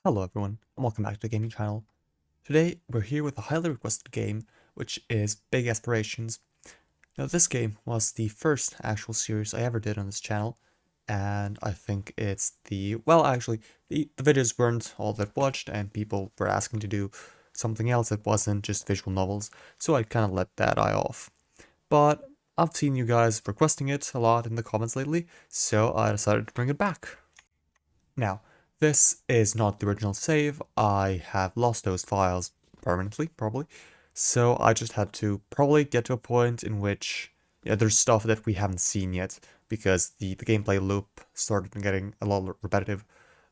Hello everyone, and welcome back to the gaming channel. Today we're here with a highly requested game, which is Big Aspirations. Now this game was the first actual series I ever did on this channel, and I think it's the videos weren't all that watched and people were asking to do something else that wasn't just visual novels, so I kind of let that eye off. But I've seen you guys requesting it a lot in the comments lately, so I decided to bring it back. Now, this is not the original save. I have lost those files permanently, probably. So I just had to probably get to a point in which there's stuff that we haven't seen yet because the gameplay loop started getting a lot repetitive.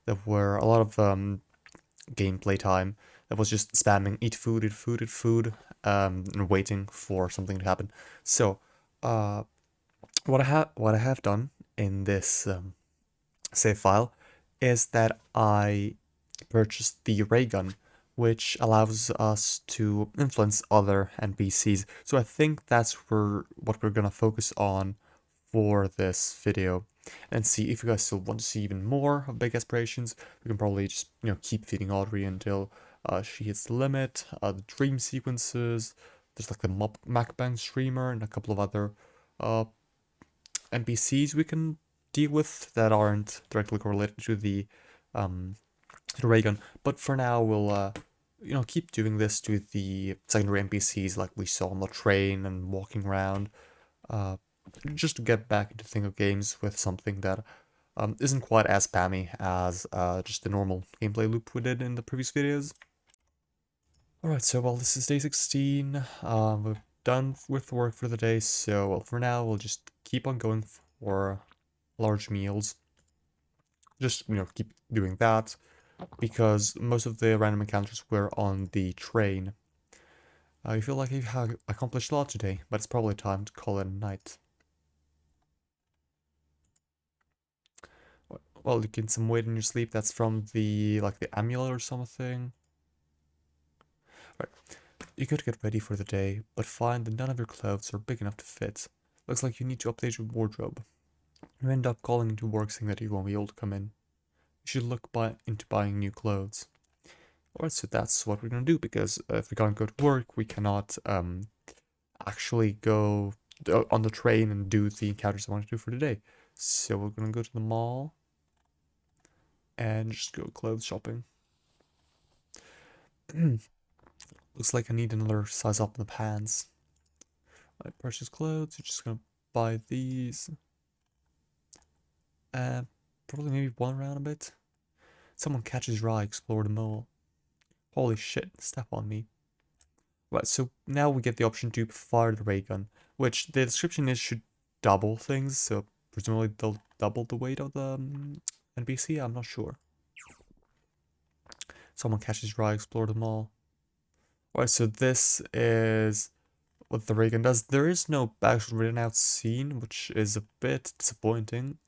There were a lot of gameplay time that was just spamming eat food, eat food, eat food, and waiting for something to happen. So, uh, what I have done in this save file is that I purchased the ray gun, which allows us to influence other NPCs. So I think that's what we're gonna focus on for this video, and see if you guys still want to see even more of Big Aspirations. We can probably just keep feeding Audrey until she hits the limit. The dream sequences. There's like the Macbang streamer and a couple of other uh, NPCs we can deal with that aren't directly correlated to um, the ray gun. But for now, we'll keep doing this to the secondary NPCs like we saw on the train and walking around, uh, just to get back into the thing of games with something that isn't quite as spammy as just the normal gameplay loop we did in the previous videos. Alright, so well, this is day 16. We're done with work for the day, so well, for now, we'll just keep on going for large meals. Just, keep doing that, because most of the random encounters were on the train. I feel like I've accomplished a lot today, but it's probably time to call it a night. Well, you get some weight in your sleep, that's from the amulet or something. Right. You could get ready for the day, but find that none of your clothes are big enough to fit. Looks like you need to update your wardrobe. You end up calling into work saying that you won't be able to come in. You should look into buying new clothes. Alright, so that's what we're gonna do, because if we can't go to work, we cannot actually go on the train and do the encounters I want to do for today. So we're gonna go to the mall and just go clothes shopping. Looks like I need another size up in the pants. I purchase clothes, you're just gonna buy these. Probably maybe one around a bit. Someone catches your eye, explore the mall. Holy shit, step on me. Right, so now we get the option to fire the ray gun, which the description is should double things, so presumably they'll double the weight of the NPC, I'm not sure. Someone catches your eye, explore the mall. Alright, so this is what the ray gun does. There is no actual written out scene, which is a bit disappointing,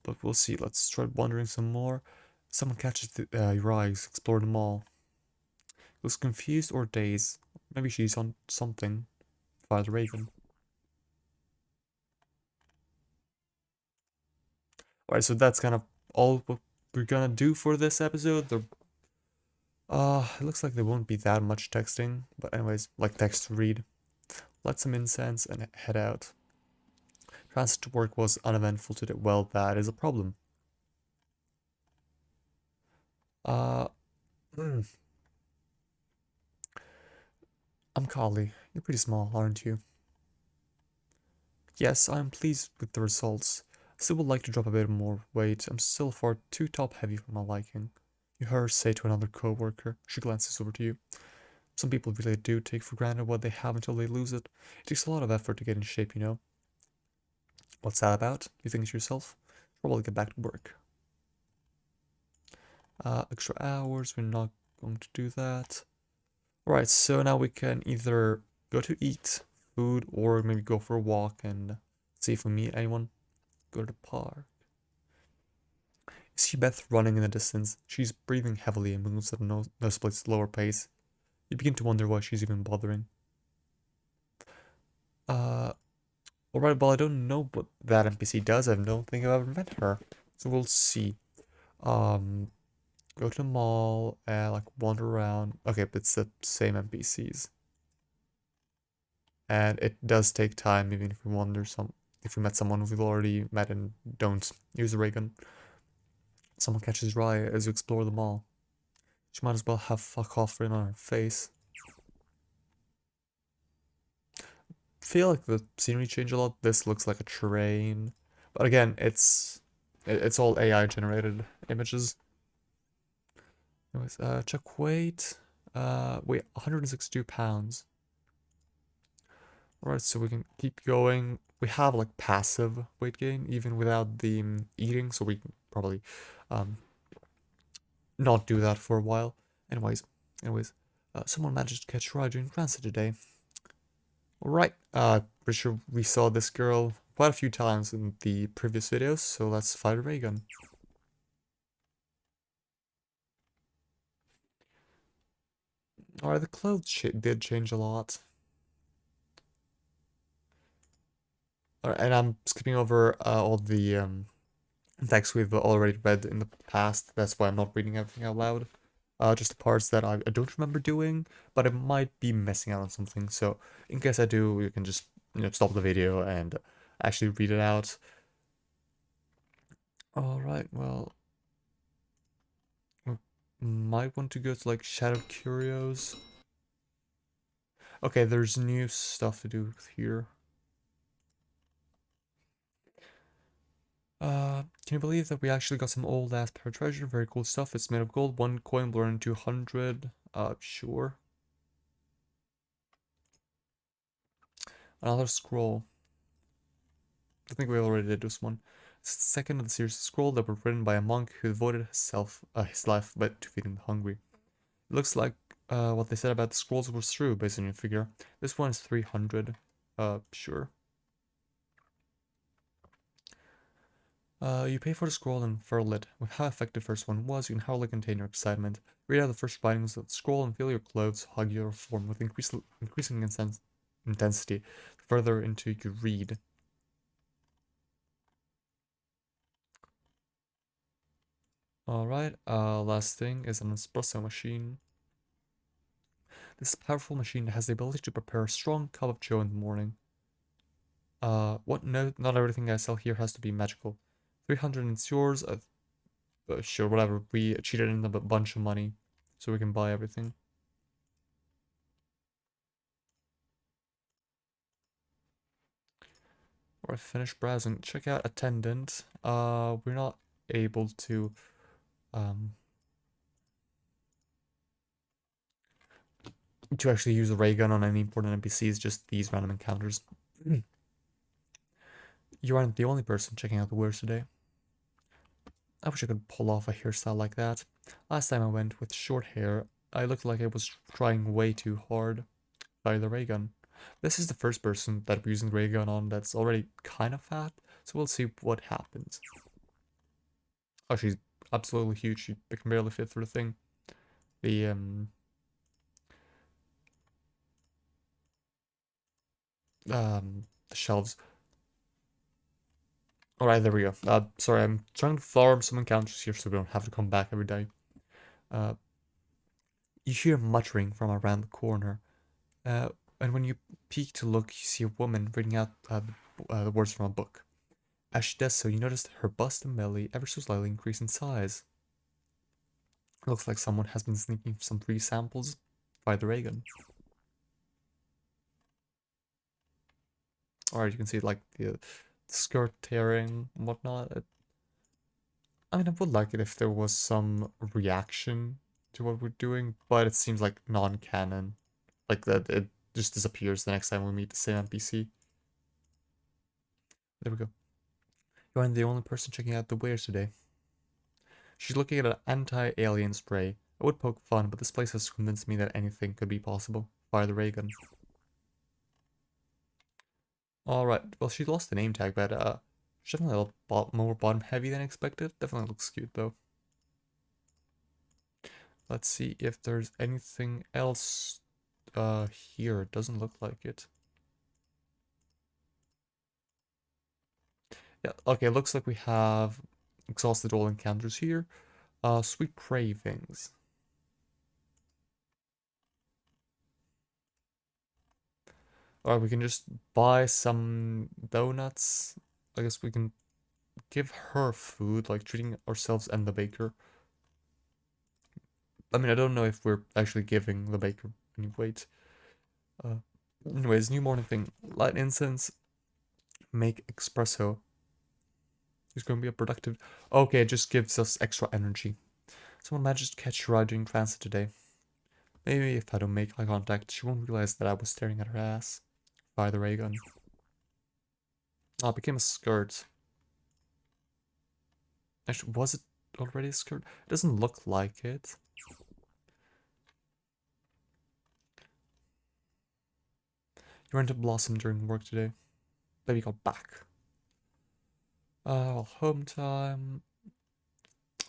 but we'll see. Let's try wandering some more. Someone catches your eye, explore the mall. Looks confused or dazed. Maybe she's on something. Fire the ray gun. Alright, so that's kind of all what we're gonna do for this episode. It looks like there won't be that much texting, but anyways, like text to read. Light some incense and head out. Transit to work was uneventful today. Well, that is a problem. Uh, I'm Carly. You're pretty small, aren't you? Yes, I'm pleased with the results. Still would like to drop a bit more weight. I'm still far too top heavy for my liking. You heard her say to another co-worker. She glances over to you. Some people really do take for granted what they have until they lose it. It takes a lot of effort to get in shape, you know. What's that about? You think to yourself? Probably get back to work. Extra hours, we're not going to do that. Alright, so now we can either go to eat food or maybe go for a walk and see if we meet anyone. Go to the park. You see Beth running in the distance. She's breathing heavily and moves at a noticeably slower pace. You begin to wonder why she's even bothering. Alright, well, I don't know what that NPC does. I don't think I've ever met her. So we'll see. Um, Go to the mall and like wander around. Okay, but it's the same NPCs. And it does take time, even if we wander some if we met someone we've already met and don't use a ray gun. Someone catches your eye as you explore the mall. She might as well have fuck off written on her face. Feel like the scenery changed a lot. This looks like a train. But again, it's all AI generated images. Anyways, check weight. Weight 162 pounds. Alright, so we can keep going. We have like passive weight gain even without the eating, so we can probably um not do that for a while. Anyways, someone managed to catch a ride during transit today. Alright, pretty sure we saw this girl quite a few times in the previous videos, so let's fire a ray gun. Alright, the clothes did change a lot. Alright, and I'm skipping over all the text we've already read in the past. That's why I'm not reading everything out loud. Just the parts that I don't remember doing, but I might be missing out on something. So in case I do, you can just stop the video and actually read it out. All right, well, we might want to go to like Shadow Curios. Okay, there's new stuff to do here. Can you believe that we actually got some old ass pearl treasure? Very cool stuff. It's made of gold. One coin blown into 200. Sure. Another scroll. I think we already did this one. It's the second of the series of scrolls that were written by a monk who devoted his life but to feeding the hungry. It looks like what they said about the scrolls was true based on your figure. This one is 300. Sure. You pay for the scroll and furl it. With how effective the first one was, you can hardly contain your excitement. Read out the first writings of the scroll and feel your clothes hug your form with increasing intensity the further into you read. Alright, last thing is an espresso machine. This powerful machine has the ability to prepare a strong cup of joe in the morning. What? No, not everything I sell here has to be magical. 300 is yours. Sure, whatever. We cheated in a bunch of money, so we can buy everything. Alright, finish browsing. Check out attendant. We're not able um, to actually use a ray gun on any important NPCs, just these random encounters. You aren't the only person checking out the wares today. I wish I could pull off a hairstyle like that. Last time I went with short hair, I looked like I was trying way too hard by the ray gun. This is the first person that we're using ray gun on that's already kind of fat, so we'll see what happens. Oh, she's absolutely huge. She can barely fit through the thing. The the shelves. Alright, there we go. Sorry, I'm trying to farm some encounters here so we don't have to come back every day. Uh, you hear muttering from around the corner. Uh, and when you peek to look, you see a woman reading out the words from a book. As she does so, you notice that her bust and belly ever so slightly increase in size. It looks like someone has been sneaking some free samples by the ray gun. Alright, you can see like the skirt tearing and whatnot. I mean, I would like it if there was some reaction to what we're doing, but it seems like non-canon. Like that it just disappears the next time we meet the same NPC. There we go. You aren't the only person checking out the wares today. She's looking at an anti-alien spray. I would poke fun, but this place has convinced me that anything could be possible. Fire the ray gun. Alright, well she lost the name tag, but she's definitely a little more bottom heavy than expected. Definitely looks cute though. Let's see if there's anything else here. It doesn't look like it. Yeah, okay, looks like we have exhausted all encounters here. Sweet cravings. Or we can just buy some donuts. I guess we can give her food, like treating ourselves and the baker. I mean, I don't know if we're actually giving the baker any weight. Uh, Anyways, new morning thing. Light incense, make espresso. It's going to be a productive. Okay, it just gives us extra energy. Someone managed to catch Shirai during transit today. Maybe if I don't make eye contact, she won't realize that I was staring at her ass. By the ray gun. Oh, it became a skirt. Actually, was it already a skirt? It doesn't look like it. You went to Blossom during work today. Baby got back. Home time.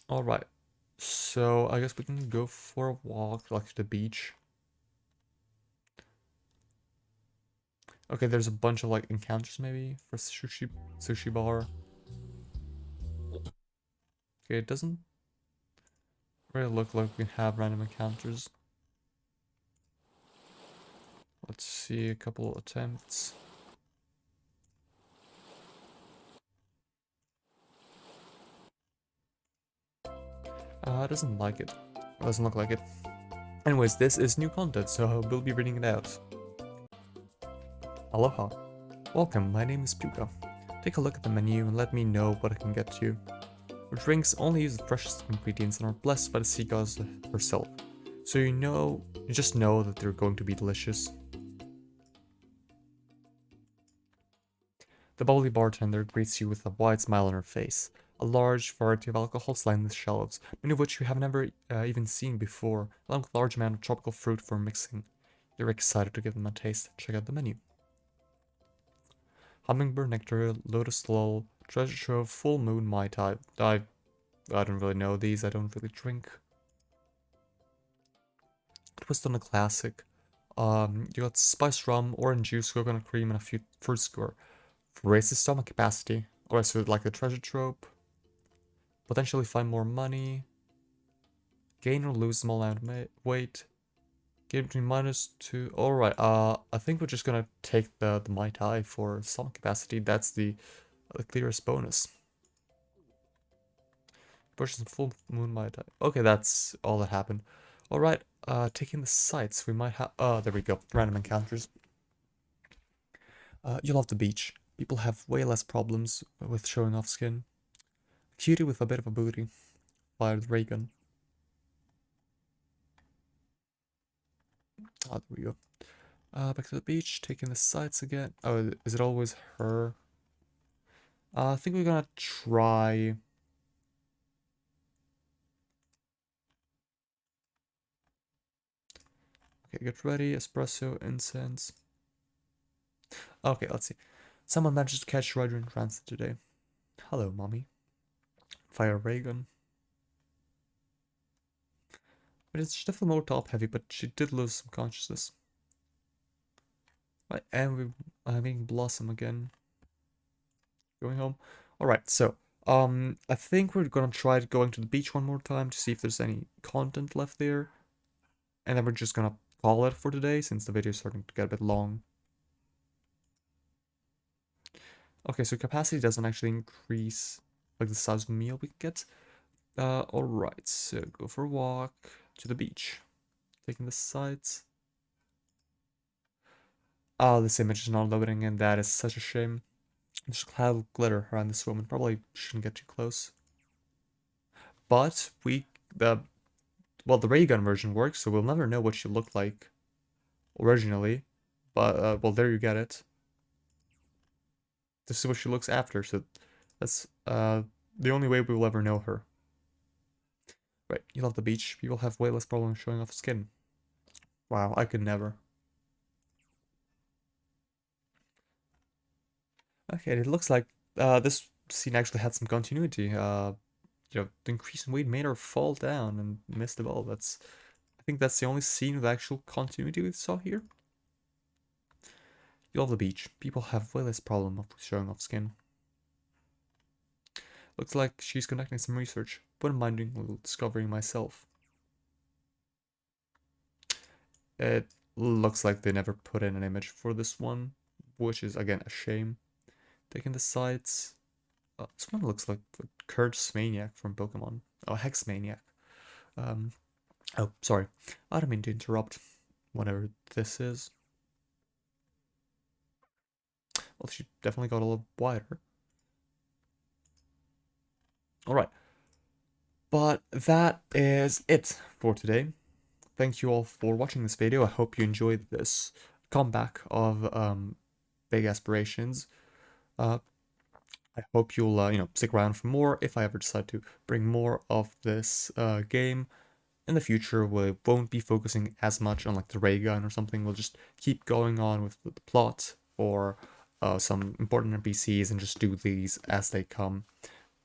Alright. So, I guess we can go for a walk, like to the beach. Okay, there's a bunch of, like, encounters, maybe, for sushi bar. Okay, it doesn't really look like we have random encounters. Let's see, a couple attempts. It doesn't like it. It doesn't look like it. Anyways, this is new content, so we'll be reading it out. Aloha. Welcome, my name is Puka. Take a look at the menu and let me know what I can get you. Our drinks only use the freshest ingredients and are blessed by the sea goddess herself. So you just know that they're going to be delicious. The bubbly bartender greets you with a wide smile on her face. A large variety of alcohols line the shelves, many of which you have never even seen before, along with a large amount of tropical fruit for mixing. You're excited to give them a taste. Check out the menu. Hummingbird nectar, lotus lull, treasure trove, full moon, mai tai. I don't really know these. I don't really drink. Twist on a classic. You got spiced rum, orange juice, coconut cream, and a few fruit score. Raise the stomach capacity. Alright, so like the treasure trope. Potentially find more money. Gain or lose small amount of weight. Gain between -2. Alright, I think we're just gonna take the Mai Tai for stomach capacity. That's the clearest bonus. Purchase full moon Mai Tai. Okay, that's all that happened. Alright, taking the sights. We might have... there we go. Random encounters. You love the beach. People have way less problems with showing off skin. Cutie with a bit of a booty. Fired ray gun. There we go. Back to the beach, taking the sights again. Oh, is it always her? I think we're gonna try... Okay, get ready. Espresso, incense. Okay, let's see. Someone managed to catch Roger in transit today. Hello, mommy. Fire ray gun. But it's definitely more top heavy, but she did lose some consciousness. Right, and we're having Blossom again. Going home. Alright, so, I think we're gonna try going to the beach one more time to see if there's any content left there. And then we're just gonna call it for today, since the video is starting to get a bit long. Okay, so capacity doesn't actually increase, like, the size of the meal we get. Alright, so go for a walk to the beach. Taking the sights. Oh, this image is not loading, and that is such a shame. There's a cloud of glitter around this woman. Probably shouldn't get too close. But the ray gun version works, so we'll never know what she looked like originally. But, well, there you get it. This is what she looks after, so that's, the only way we will ever know her. Right, you love the beach. People have way less problems showing off skin. Wow, I could never. Okay, it looks like this scene actually had some continuity. The increase in weight made her fall down and miss the ball. I think that's the only scene with actual continuity we saw here. You love the beach. People have way less problem of showing off skin. Looks like she's conducting some research. wouldn't mind doing a little discovering myself. It looks like they never put in an image for this one, which is again a shame. Taking the sides, this one looks like the Curse Maniac from Pokemon. Oh, Hex Maniac. Um, oh, sorry. I don't mean to interrupt whatever this is. Well, she definitely got a little wider. Alright. But that is it for today. Thank you all for watching this video. I hope you enjoyed this comeback of Big Aspirations. Uh, I hope you'll stick around for more if I ever decide to bring more of this game. In the future, we won't be focusing as much on like the ray gun or something. We'll just keep going on with the plot or some important NPCs and just do these as they come.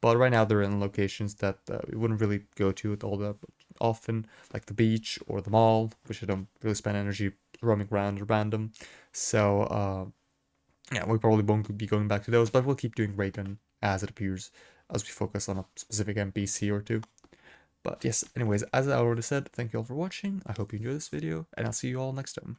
But right now they're in locations that we wouldn't really go to all that often, like the beach or the mall, which I don't really spend energy roaming around or random. So yeah, we probably won't be going back to those, but we'll keep doing ray gun as it appears, as we focus on a specific NPC or two. But yes, anyways, as I already said, thank you all for watching. I hope you enjoyed this video, and I'll see you all next time.